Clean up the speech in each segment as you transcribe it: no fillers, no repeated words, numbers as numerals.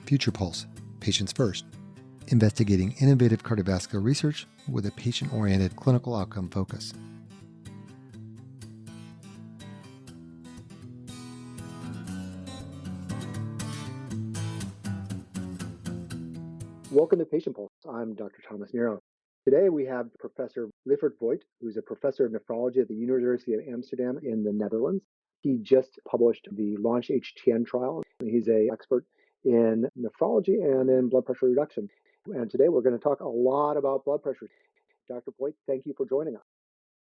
Future Pulse, Patients First, investigating innovative cardiovascular research with a patient-oriented clinical outcome focus. Welcome to Patient Pulse. I'm Dr. Thomas Nero. Today we have Professor Liffert Vogt, who's a professor of nephrology at the University of Amsterdam in the Netherlands. He just published the Launch-HTN trial. He's an expert in nephrology and in blood pressure reduction. And today we're going to talk a lot about blood pressure. Dr. Vogt, thank you for joining us.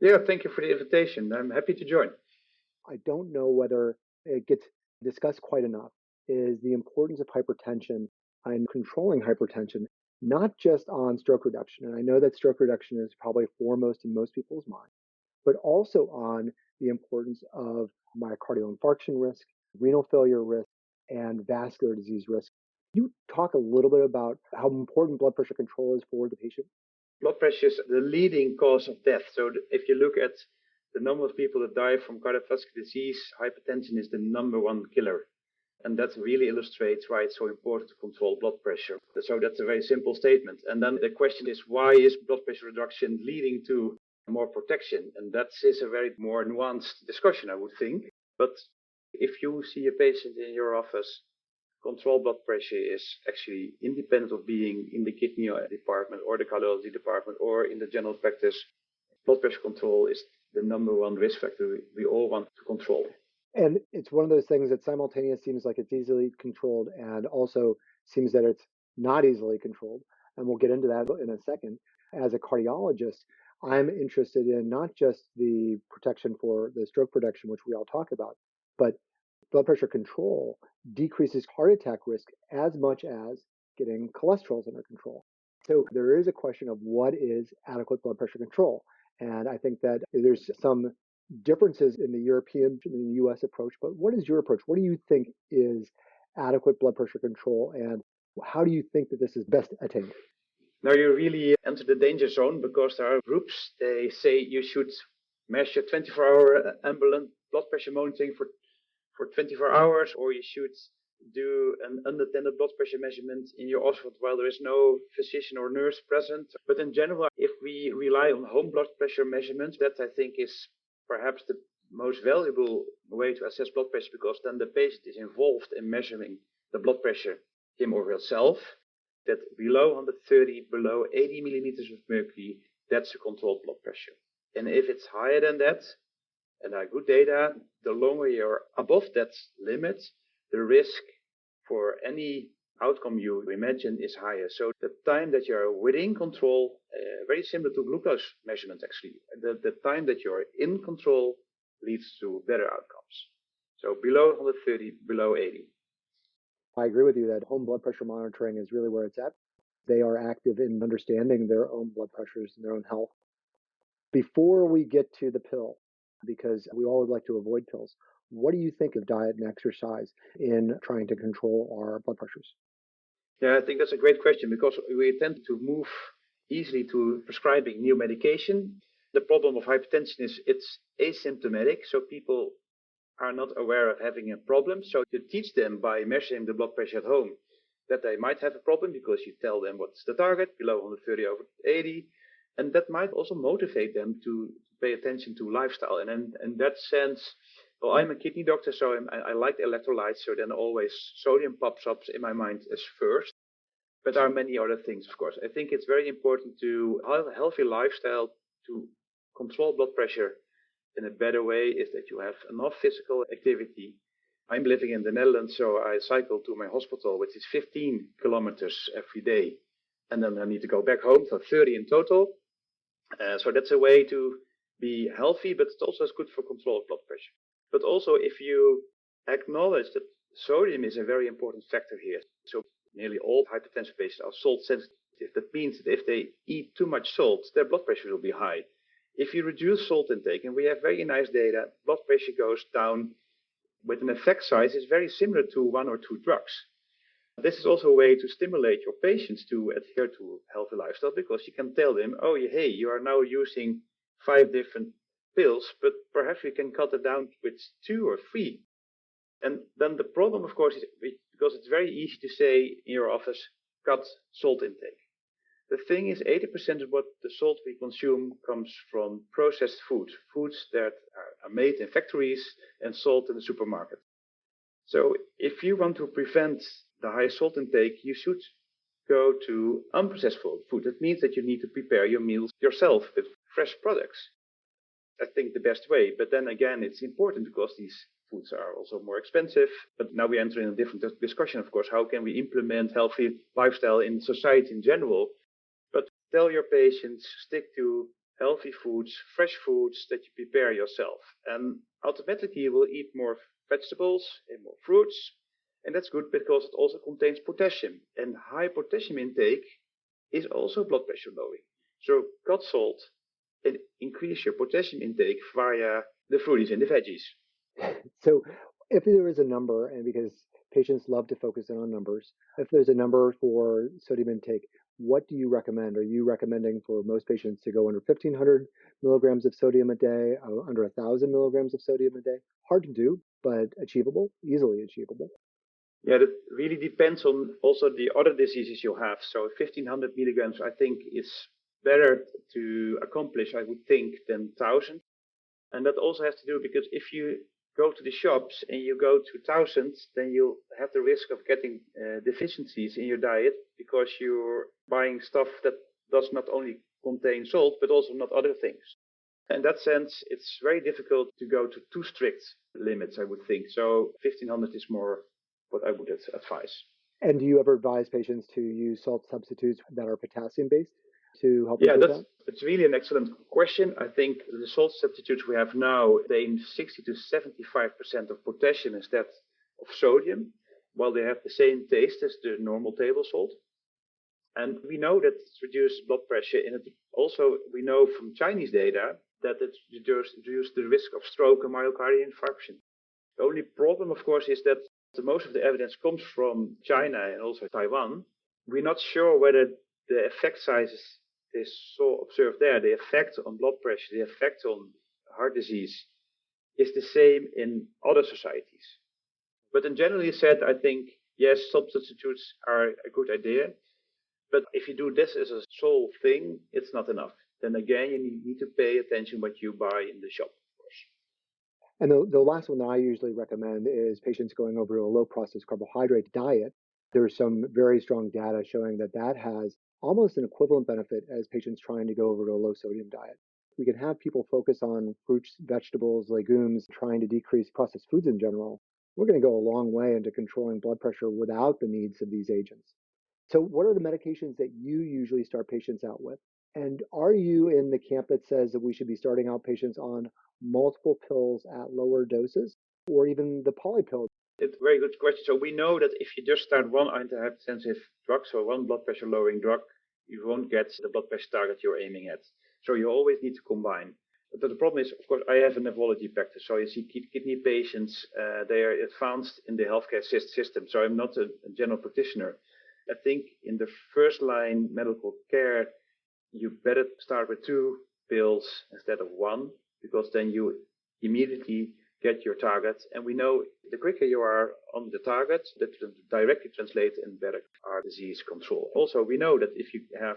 Yeah, thank you for the invitation. I'm happy to join. I don't know whether it gets discussed quite enough, is the importance of hypertension and controlling hypertension, not just on stroke reduction. And I know that stroke reduction is probably foremost in most people's minds, but also on the importance of myocardial infarction risk, renal failure risk, and vascular disease risk. Can you talk a little bit about how important blood pressure control is for the patient? Blood pressure is the leading cause of death. So if you look at the number of people that die from cardiovascular disease, hypertension is the number one killer. And that really illustrates why it's so important to control blood pressure. So that's a very simple statement. And then the question is, why is blood pressure reduction leading to more protection? And that is a very more nuanced discussion, I would think. But if you see a patient in your office, control blood pressure is actually independent of being in the kidney department or the cardiology department or in the general practice. Blood pressure control is the number one risk factor we all want to control. And it's one of those things that simultaneously seems like it's easily controlled and also seems that it's not easily controlled. And we'll get into that in a second. As a cardiologist, I'm interested in not just the protection for the stroke protection, which we all talk about, but blood pressure control decreases heart attack risk as much as getting cholesterol under control. So there is a question of what is adequate blood pressure control. And I think that there's some differences in the European and the US approach, but what is your approach? What do you think is adequate blood pressure control, and how do you think that this is best attained? Now you really enter the danger zone, because there are groups, they say you should measure 24-hour ambulatory blood pressure monitoring for 24 hours, or you should do an unattended blood pressure measurement in your office while there is no physician or nurse present. But in general, if we rely on home blood pressure measurements, that I think is perhaps the most valuable way to assess blood pressure, because then the patient is involved in measuring the blood pressure, him or herself. That below 130, below 80 millimeters of mercury, that's a controlled blood pressure. And if it's higher than that, and there are good data, the longer you're above that limit, the risk for any outcome you imagine is higher. So the time that you're within control, very similar to glucose measurement actually, the time that you're in control leads to better outcomes. So below 130, below 80. I agree with you that home blood pressure monitoring is really where it's at. They are active in understanding their own blood pressures and their own health. Before we get to the pill, because we all would like to avoid pills, what do you think of diet and exercise in trying to control our blood pressures? Yeah, I think that's a great question, because we tend to move easily to prescribing new medication. The problem of hypertension is it's asymptomatic, so people are not aware of having a problem. So you teach them by measuring the blood pressure at home that they might have a problem, because you tell them what's the target, below 130 over 80. And that might also motivate them to pay attention to lifestyle. And in that sense, well, I'm a kidney doctor, so I like electrolytes, so then always sodium pops up in my mind as first. But there are many other things, of course. I think it's very important to have a healthy lifestyle to control blood pressure in a better way, is that you have enough physical activity. I'm living in the Netherlands, so I cycle to my hospital, which is 15 kilometers every day. And then I need to go back home, so 30 in total. So that's a way to be healthy, but it also is good for control of blood pressure. But also, if you acknowledge that sodium is a very important factor here. So nearly all hypertension patients are salt sensitive. That means that if they eat too much salt, their blood pressure will be high. If you reduce salt intake, and we have very nice data, blood pressure goes down with an effect size is very similar to one or two drugs. This is also a way to stimulate your patients to adhere to a healthy lifestyle, because you can tell them, oh, hey, you are now using 5 different pills, but perhaps we can cut it down with 2 or 3. And then the problem, of course, is because it's very easy to say in your office, cut salt intake. The thing is, 80% of what the salt we consume comes from processed food, foods that are made in factories and sold in the supermarket. So if you want to prevent the high salt intake, you should go to unprocessed food. That means that you need to prepare your meals yourself with fresh products. I think the best way. But then again, it's important because these foods are also more expensive. But now we enter in a different discussion, of course. How can we implement healthy lifestyle in society in general? But tell your patients, stick to healthy foods, fresh foods that you prepare yourself. And automatically you will eat more vegetables and more fruits. And that's good because it also contains potassium. And high potassium intake is also blood pressure lowering. So cut salt and increase your potassium intake via the fruities and the veggies. So if there is a number, and because patients love to focus in on numbers, if there's a number for sodium intake, what do you recommend? Are you recommending for most patients to go under 1,500 milligrams of sodium a day, under 1,000 milligrams of sodium a day? Hard to do, but achievable, easily achievable. Yeah, that really depends on also the other diseases you have. So 1,500 milligrams, I think, is better to accomplish, I would think, than 1,000. And that also has to do because if you go to the shops and you go to thousands, then you have the risk of getting deficiencies in your diet because you're buying stuff that does not only contain salt, but also not other things. In that sense, it's very difficult to go to too strict limits, I would think. So 1,500 is more what I would advise. And do you ever advise patients to use salt substitutes that are potassium based to help improve that? It's really an excellent question. I think the salt substitutes we have now contain 60 to 75% of potassium instead of sodium, while they have the same taste as the normal table salt. And we know that it reduces blood pressure, and it also we know from Chinese data that it reduces the risk of stroke and myocardial infarction. The only problem, of course, is that most of the evidence comes from China and also Taiwan. We're not sure whether the effect sizes they saw observed there, the effect on blood pressure, the effect on heart disease, is the same in other societies. But in generally said, I think, yes, substitutes are a good idea. But if you do this as a sole thing, it's not enough. Then again, you need to pay attention what you buy in the shop, of course. And the last one that I usually recommend is patients going over to a low processed carbohydrate diet. There's some very strong data showing that that has almost an equivalent benefit as patients trying to go over to a low sodium diet. We can have people focus on fruits, vegetables, legumes, trying to decrease processed foods in general. We're going to go a long way into controlling blood pressure without the needs of these agents. So, what are the medications that you usually start patients out with? And are you in the camp that says that we should be starting out patients on multiple pills at lower doses or even the poly pill? It's a very good question. So we know that if you just start one antihypertensive drug, so one blood pressure lowering drug, you won't get the blood pressure target you're aiming at. So you always need to combine. But the problem is, of course, I have a nephrology practice. So you see kidney patients, they are advanced in the healthcare system. So I'm not a general practitioner. I think in the first line medical care, you better start with 2 pills instead of 1, because then you immediately get your target. And we know the quicker you are on the target, that directly translates in better heart disease control. Also, we know that if you have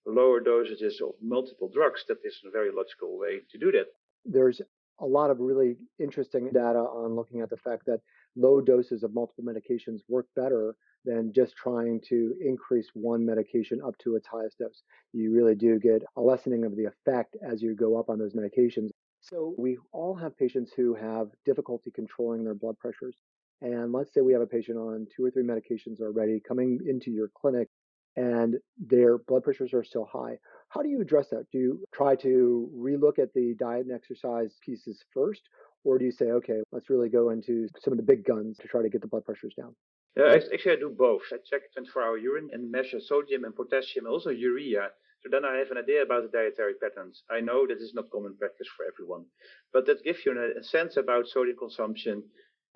lower dosages of multiple drugs, that is a very logical way to do that. There's a lot of really interesting data on looking at the fact that low doses of multiple medications work better than just trying to increase one medication up to its highest dose. You really do get a lessening of the effect as you go up on those medications. So we all have patients who have difficulty controlling their blood pressures. And let's say we have a patient on 2 or 3 medications already coming into your clinic and their blood pressures are still high. How do you address that? Do you try to relook at the diet and exercise pieces first? Or do you say, okay, let's really go into some of the big guns to try to get the blood pressures down? Actually, I do both. I check 24-hour urine and measure sodium and potassium, also urea. So then I have an idea about the dietary patterns. I know that is not common practice for everyone, but that gives you a sense about sodium consumption.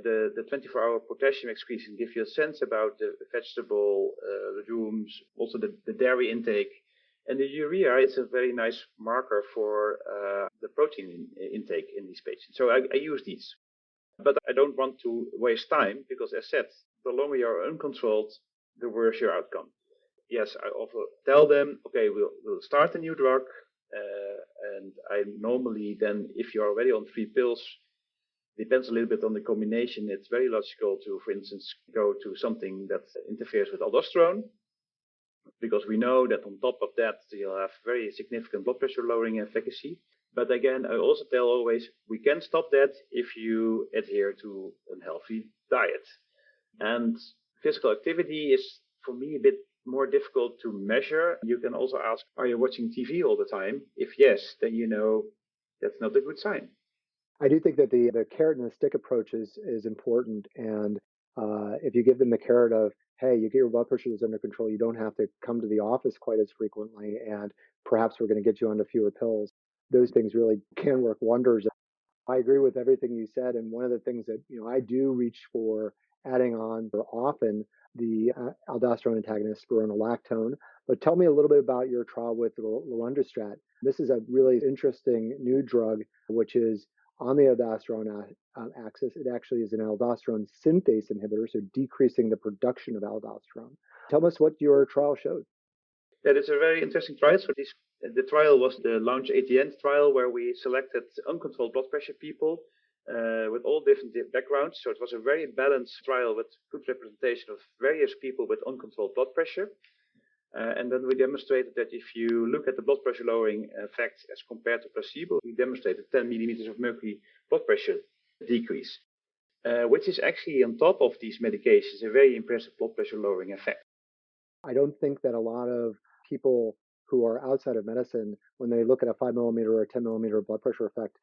The 24-hour potassium excretion gives you a sense about the vegetable, legumes, also the dairy intake. And the urea is a very nice marker for the protein intake in these patients. So I use these. But I don't want to waste time because, as said, the longer you're uncontrolled, the worse your outcome. Yes, I often tell them, okay, we'll start a new drug. And I normally then, if you're already on 3 pills, depends a little bit on the combination. It's very logical to, for instance, go to something that interferes with aldosterone, because we know that on top of that, you'll have very significant blood pressure lowering efficacy. But again, I also tell always, we can stop that if you adhere to a healthy diet. And physical activity is, for me, a bit more difficult to measure. You can also ask, are you watching TV all the time? If yes, then you know that's not a good sign. I do think that the carrot and the stick approach is important. And if you give them the carrot of, hey, you get your blood pressure is under control, you don't have to come to the office quite as frequently, and perhaps we're going to get you onto fewer pills. Those things really can work wonders. I agree with everything you said, and one of the things that I do reach for adding on for often the aldosterone antagonist spironolactone. But tell me a little bit about your trial with lorundrostat. This is a really interesting new drug, which is on the aldosterone axis. It actually is an aldosterone synthase inhibitor, so decreasing the production of aldosterone. Tell us what your trial showed. That is a very interesting trial. So the trial was the Launch ATN trial, where we selected uncontrolled blood pressure people with all different backgrounds. So it was a very balanced trial with good representation of various people with uncontrolled blood pressure. And then we demonstrated that if you look at the blood pressure lowering effect as compared to placebo, we demonstrated 10 millimeters of mercury blood pressure decrease, which is actually on top of these medications a very impressive blood pressure lowering effect. I don't think that a lot of people who are outside of medicine, when they look at a 5 millimeter or a 10 millimeter blood pressure effect,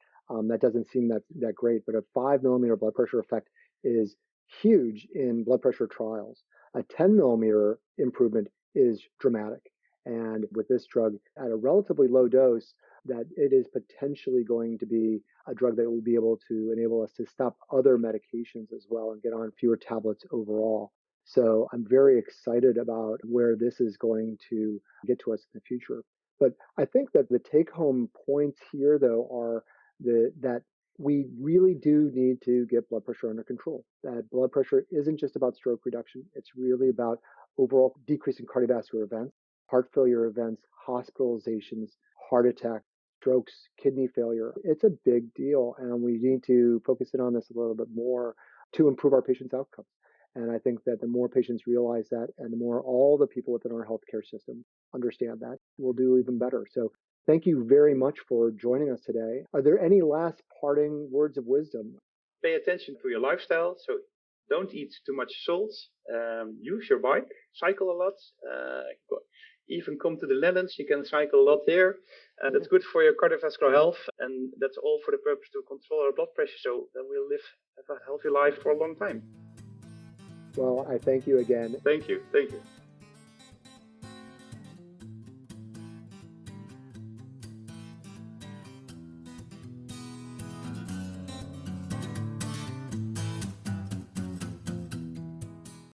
that doesn't seem that great. But a 5 millimeter blood pressure effect is huge in blood pressure trials. A 10 millimeter improvement is dramatic. And with this drug at a relatively low dose, that it is potentially going to be a drug that will be able to enable us to stop other medications as well and get on fewer tablets overall. So I'm very excited about where this is going to get to us in the future. But I think that the take home points here, though, are that we really do need to get blood pressure under control. That blood pressure isn't just about stroke reduction, it's really about overall decreasing cardiovascular events, heart failure events, hospitalizations, heart attack, strokes, kidney failure. It's a big deal, and we need to focus in on this a little bit more to improve our patients' outcomes. And I think that the more patients realize that, and the more all the people within our healthcare system understand that, we'll do even better. So thank you very much for joining us today. Are there any last parting words of wisdom? Pay attention to your lifestyle. So don't eat too much salt. Use your bike. Cycle a lot. Even come to the Netherlands. You can cycle a lot here. That's good for your cardiovascular health. And that's all for the purpose to control our blood pressure, so that we'll have a healthy life for a long time. Well, I thank you again. Thank you. Thank you.